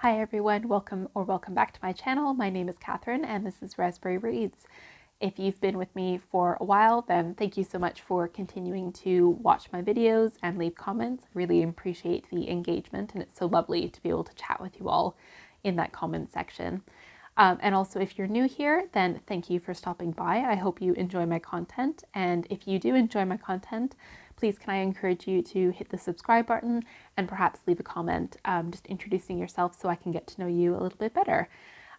Hi everyone, welcome back to my channel. My name is Catherine and this is Raspberry Reads. If you've been with me for a while, then thank you so much for continuing to watch my videos and leave comments. I really appreciate the engagement and it's so lovely to be able to chat with you all in that comment section. And also if you're new here, then thank you for stopping by. I hope you enjoy my content, and if you do enjoy my content, please can I encourage you to hit the subscribe button and perhaps leave a comment just introducing yourself so I can get to know you a little bit better.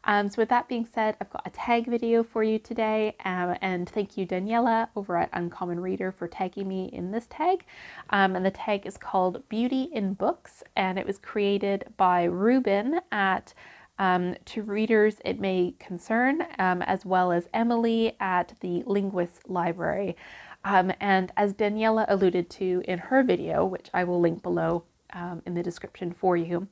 So with that being said, I've got a tag video for you today, and thank you Daniella over at Uncommon Reader for tagging me in this tag. And the tag is called Beauty in Books, and it was created by Ruben at To Readers It May Concern, as well as Emily at the Linguist Library. And as Daniella alluded to in her video, which I will link below in the description for you,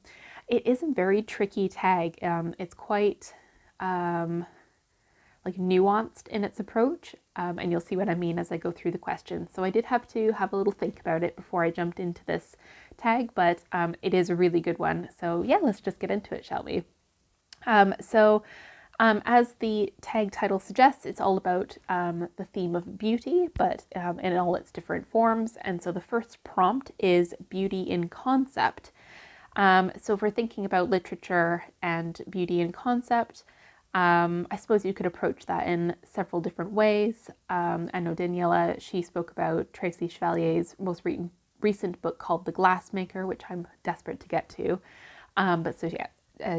it is a very tricky tag. It's quite like nuanced in its approach, and you'll see what I mean as I go through the questions. So I did have to have a little think about it before I jumped into this tag, but it is a really good one. So yeah, let's just get into it, shall we? As the tag title suggests, it's all about the theme of beauty, but in all its different forms. And so the first prompt is beauty in concept. So if we're thinking about literature and beauty in concept, I suppose you could approach that in several different ways. I know Daniella, she spoke about Tracy Chevalier's most recent book called The Glassmaker, which I'm desperate to get to. But so yeah.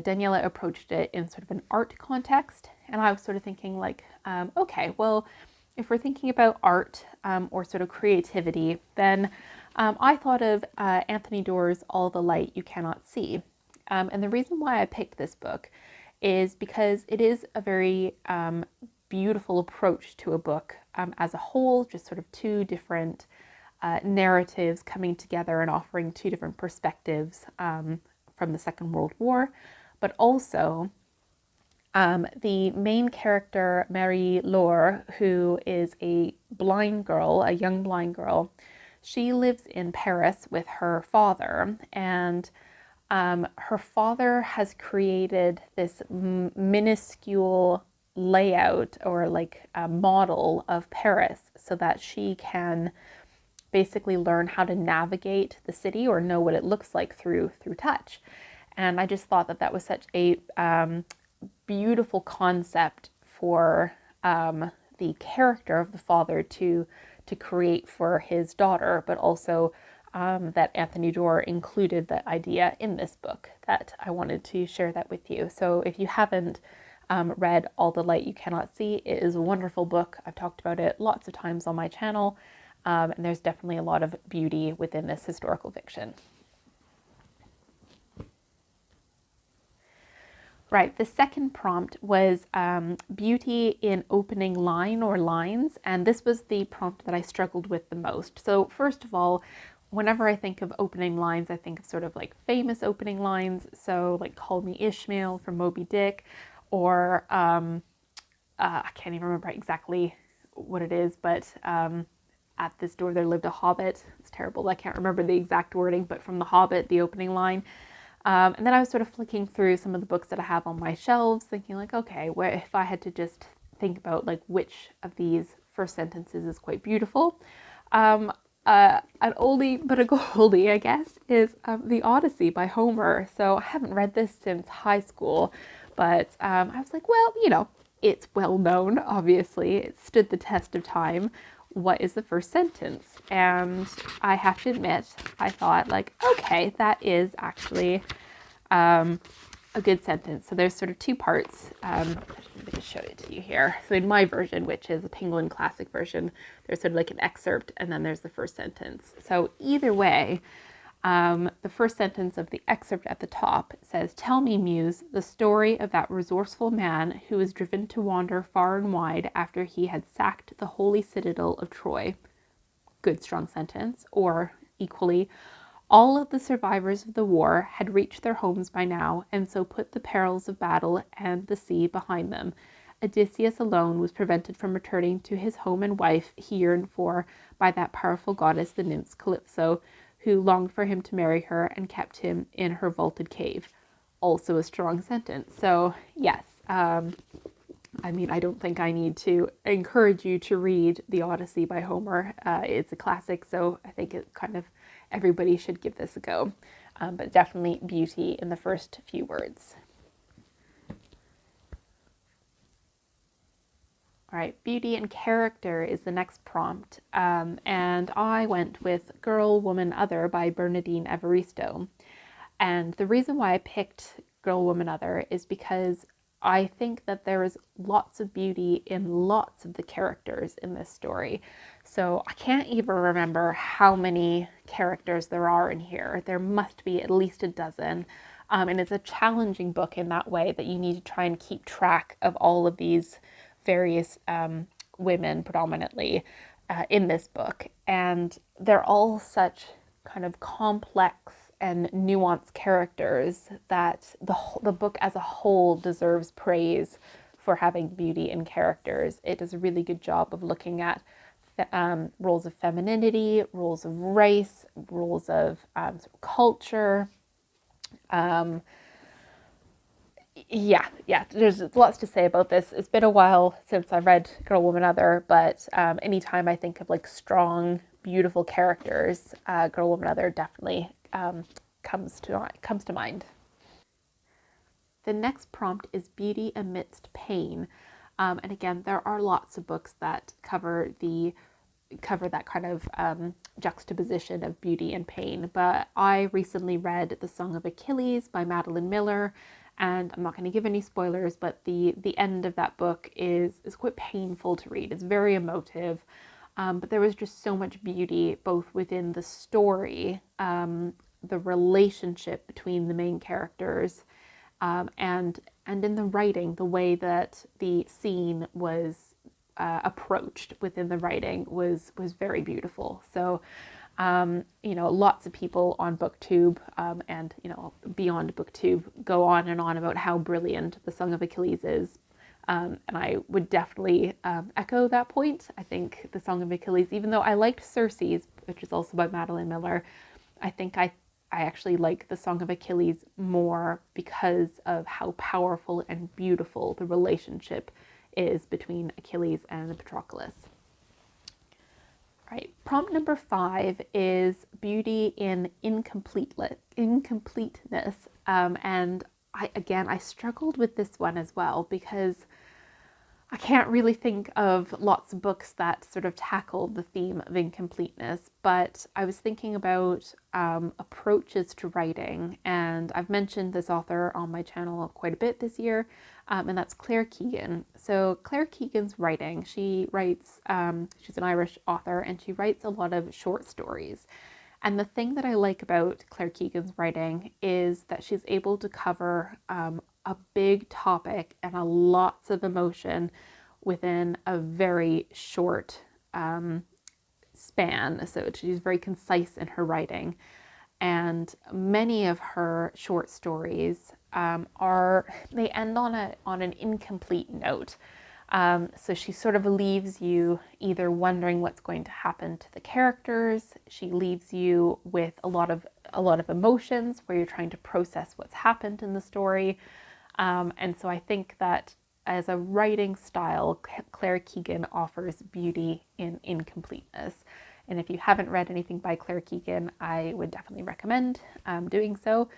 Daniella approached it in sort of an art context, and I was sort of thinking like, okay, well, if we're thinking about art or sort of creativity, then I thought of Anthony Doerr's All the Light You Cannot See. And the reason why I picked this book is because it is a very beautiful approach to a book as a whole, just sort of two different narratives coming together and offering two different perspectives from the Second World War, but also the main character, Marie-Laure, who is a blind girl, a young blind girl. She lives in Paris with her father, and her father has created this minuscule layout or like a model of Paris so that she can basically learn how to navigate the city or know what it looks like through touch. And I just thought that that was such a beautiful concept for the character of the father to create for his daughter, but also that Anthony Doerr included that idea in this book, that I wanted to share that with you. So if you haven't read All the Light You Cannot See, it is a wonderful book. I've talked about it lots of times on my channel. And there's definitely a lot of beauty within this historical fiction. Right, the second prompt was beauty in opening line or lines, and this was the prompt that I struggled with the most. So first of all, whenever I think of opening lines, I think of sort of like famous opening lines, so like Call Me Ishmael from Moby Dick, or I can't even remember exactly what it is, but at this door there lived a hobbit. It's terrible, I can't remember the exact wording, but from The Hobbit, the opening line. And then I was sort of flicking through some of the books that I have on my shelves, thinking like, okay, where if I had to just think about like which of these first sentences is quite beautiful. An oldie but a goldie, I guess, is The Odyssey by Homer. So I haven't read this since high school, but I was like, well, you know, it's well known, obviously. It stood the test of time. What is the first sentence? And I have to admit, I thought like, okay, that is actually a good sentence. So there's sort of two parts. Let me just show it to you here. So in my version, which is a Penguin Classic version, there's sort of like an excerpt and then there's the first sentence. So either way, the first sentence of the excerpt at the top says, "Tell me, Muse, the story of that resourceful man who was driven to wander far and wide after he had sacked the holy citadel of Troy." Good, strong sentence. Or equally, "All of the survivors of the war had reached their homes by now, and so put the perils of battle and the sea behind them. Odysseus alone was prevented from returning to his home and wife he yearned for by that powerful goddess, the nymph Calypso, who longed for him to marry her and kept him in her vaulted cave. also a strong sentence. So yes, I mean, I don't think I need to encourage you to read The Odyssey by Homer. It's a classic, so I think it kind of everybody should give this a go. But definitely beauty in the first few words. All right, beauty and character is the next prompt. And I went with Girl, Woman, Other by Bernardine Evaristo. And the reason why I picked Girl, Woman, Other is because I think that there is lots of beauty in lots of the characters in this story. So I can't even remember how many characters there are in here. There must be at least a dozen. And it's a challenging book in that way, that you need to try and keep track of all of these various women predominantly in this book. And they're all such kind of complex and nuanced characters that the book as a whole deserves praise for having beauty in characters. It does a really good job of looking at roles of femininity, roles of race, roles of sort of culture. Yeah, there's lots to say about this. It's been a while since I read Girl, Woman, Other, but anytime I think of like strong, beautiful characters, Girl, Woman, Other definitely comes to mind. The next prompt is beauty amidst pain, and again, there are lots of books that cover that kind of juxtaposition of beauty and pain. But I recently read The Song of Achilles by Madeline Miller, and I'm not going to give any spoilers, but the end of that book is quite painful to read. It's very emotive, but there was just so much beauty both within the story, the relationship between the main characters, and in the writing, the way that the scene was approached within the writing was very beautiful. So, lots of people on BookTube and beyond BookTube go on and on about how brilliant The Song of Achilles is. And I would definitely echo that point. I think The Song of Achilles, even though I liked Circe's, which is also by Madeline Miller, I think I actually like The Song of Achilles more because of how powerful and beautiful the relationship is between Achilles and Patroclus. All right, prompt number 5 is beauty in incompleteness. And I struggled with this one as well because I can't really think of lots of books that sort of tackle the theme of incompleteness, but I was thinking about approaches to writing, and I've mentioned this author on my channel quite a bit this year, and that's Claire Keegan. So Claire Keegan's writing, she writes, she's an Irish author, and she writes a lot of short stories. And the thing that I like about Claire Keegan's writing is that she's able to cover a big topic and lots of emotion within a very short span. So she's very concise in her writing. And many of her short stories they end on an incomplete note. So she sort of leaves you either wondering what's going to happen to the characters. She leaves you with a lot of emotions where you're trying to process what's happened in the story. And so I think that as a writing style, Claire Keegan offers beauty in incompleteness. And if you haven't read anything by Claire Keegan, I would definitely recommend doing so.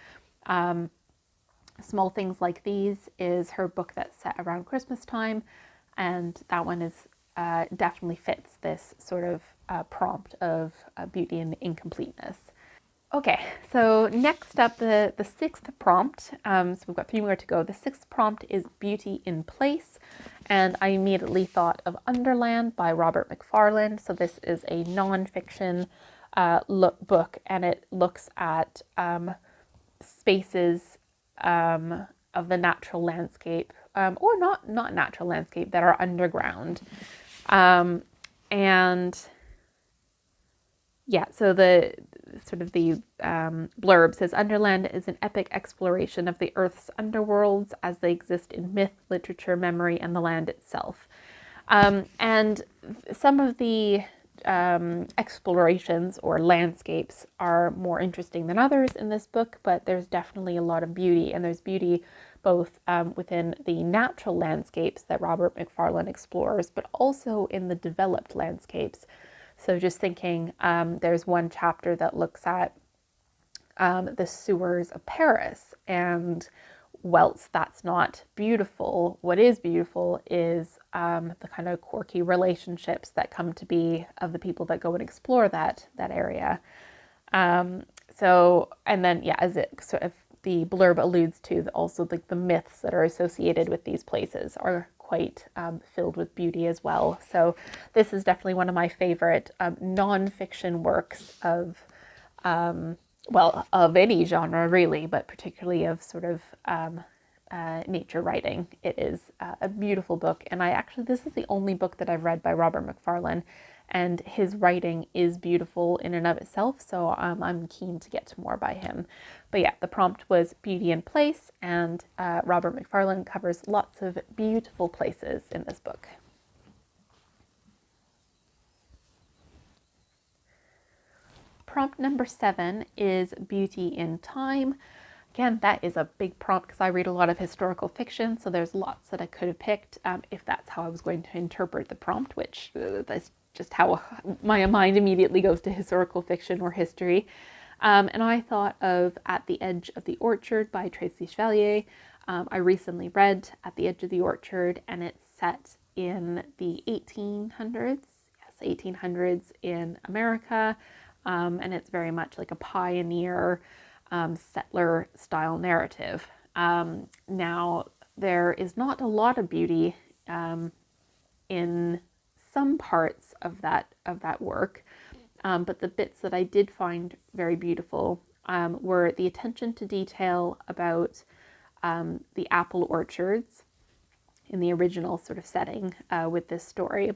Small Things Like These is her book that's set around Christmas time, and that one is definitely fits this sort of prompt of beauty and incompleteness. Okay, so next up, the sixth prompt. So we've got 3 more to go. The sixth prompt is beauty in place, and I immediately thought of Underland by Robert Macfarlane. So this is a nonfiction book, and it looks at spaces of the natural landscape, or not natural landscape, that are underground. And yeah, so the sort of the blurb says, Underland is an epic exploration of the Earth's underworlds as they exist in myth, literature, memory, and the land itself. And some of the explorations or landscapes are more interesting than others in this book, but there's definitely a lot of beauty, and there's beauty both within the natural landscapes that Robert Macfarlane explores, but also in the developed landscapes. So just thinking, there's one chapter that looks at the sewers of Paris, and whilst that's not beautiful, what is beautiful is the kind of quirky relationships that come to be of the people that go and explore that area. So, and then, yeah, as it sort of the blurb alludes to, also like the myths that are associated with these places are quite filled with beauty as well. So this is definitely one of my favorite nonfiction works of well, of any genre really, but particularly of sort of nature writing. It is a beautiful book, and this is the only book that I've read by Robert Macfarlane, and his writing is beautiful in and of itself, so I'm keen to get to more by him. But yeah, the prompt was beauty in place, and Robert Macfarlane covers lots of beautiful places in this book. Prompt number 7 is beauty in time. Again, that is a big prompt because I read a lot of historical fiction, so there's lots that I could have picked if that's how I was going to interpret the prompt, which that's just how my mind immediately goes to historical fiction or history. And I thought of At the Edge of the Orchard by Tracy Chevalier. I recently read At the Edge of the Orchard, and it's set in the 1800s. Yes, 1800s in America. And it's very much like a pioneer settler style narrative. Now, there is not a lot of beauty in some parts of that work, but the bits that I did find very beautiful were the attention to detail about the apple orchards in the original sort of setting with this story.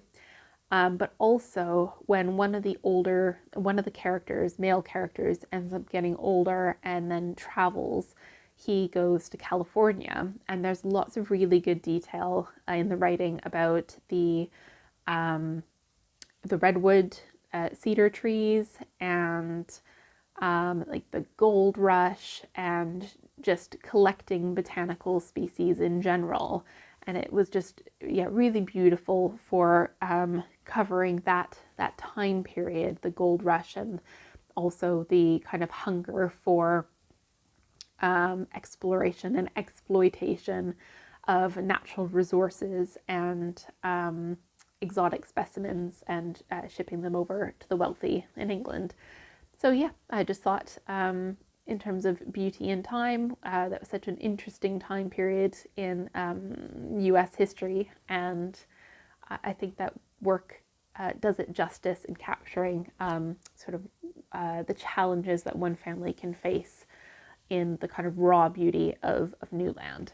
But also when one of the characters, male characters, ends up getting older and then travels, he goes to California, and there's lots of really good detail in the writing about the redwood cedar trees and like the gold rush and just collecting botanical species in general. And it was just, yeah, really beautiful for covering that time period, the gold rush, and also the kind of hunger for exploration and exploitation of natural resources and exotic specimens, and shipping them over to the wealthy in England. So yeah, I just thought in terms of beauty in time, that was such an interesting time period in US history, and I think that work does it justice in capturing sort of the challenges that one family can face in the kind of raw beauty of new land.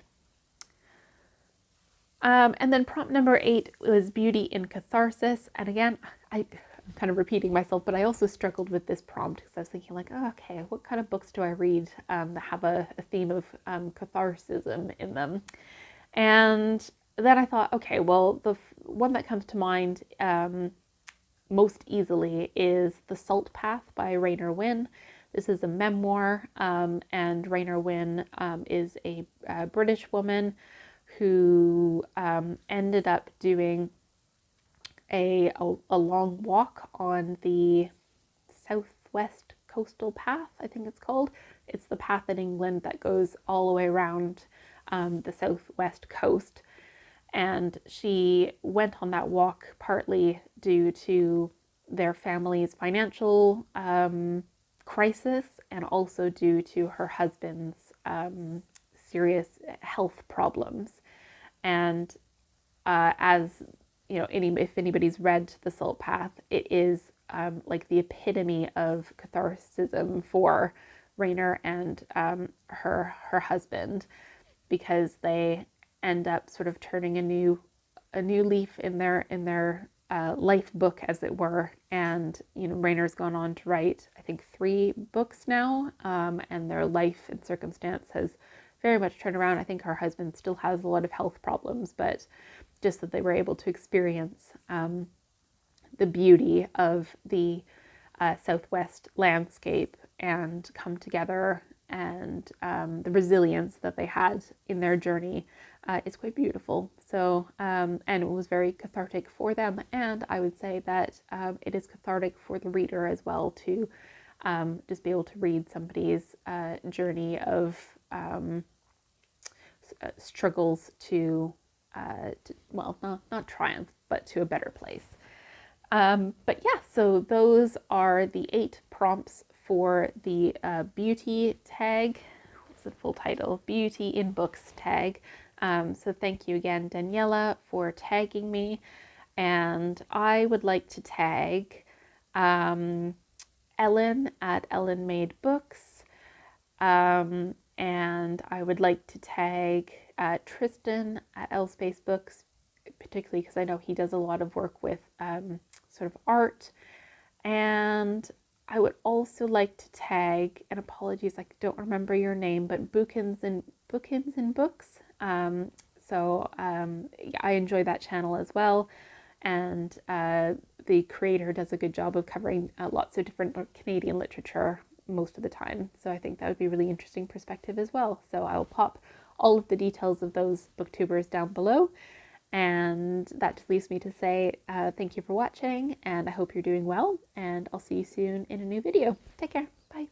And then prompt number 8 was beauty in catharsis. And again, I'm kind of repeating myself, but I also struggled with this prompt because I was thinking like, oh, okay, what kind of books do I read that have a theme of catharsism in them? And then I thought, okay, well, the one that comes to mind most easily is The Salt Path by Raynor Winn. This is a memoir, and Raynor Winn is a British woman who ended up doing a long walk on the Southwest Coastal Path, I think it's called. It's the path in England that goes all the way around the southwest coast. And she went on that walk partly due to their family's financial crisis, and also due to her husband's serious health problems. And as you know, if anybody's read The Salt Path, it is like the epitome of catharsism for Raynor and her husband, because they end up sort of turning a new leaf in their life book, as it were. And you know, Raynor's gone on to write, I think, 3 books now, and their life and circumstance has very much turned around. I think her husband still has a lot of health problems, but just that they were able to experience the beauty of the Southwest landscape and come together, and the resilience that they had in their journey is quite beautiful. So, and it was very cathartic for them. And I would say that it is cathartic for the reader as well to just be able to read somebody's journey of struggles to well, not triumph, but to a better place. But yeah, so those are the 8 prompts for the beauty tag. What's the full title? Beauty in Books tag. So thank you again, Daniella, for tagging me. And I would like to tag Ellen at Ellen Made Books. And I would like to tag Tristan at L-Space-Books, particularly because I know he does a lot of work with sort of art. And I would also like to tag, and apologies, I don't remember your name, but Bookins and Books. I enjoy that channel as well. And the creator does a good job of covering lots of different Canadian literature most of the time. So I think that would be a really interesting perspective as well. So I will pop all of the details of those booktubers down below. And that just leaves me to say thank you for watching, and I hope you're doing well, and I'll see you soon in a new video. Take care. Bye.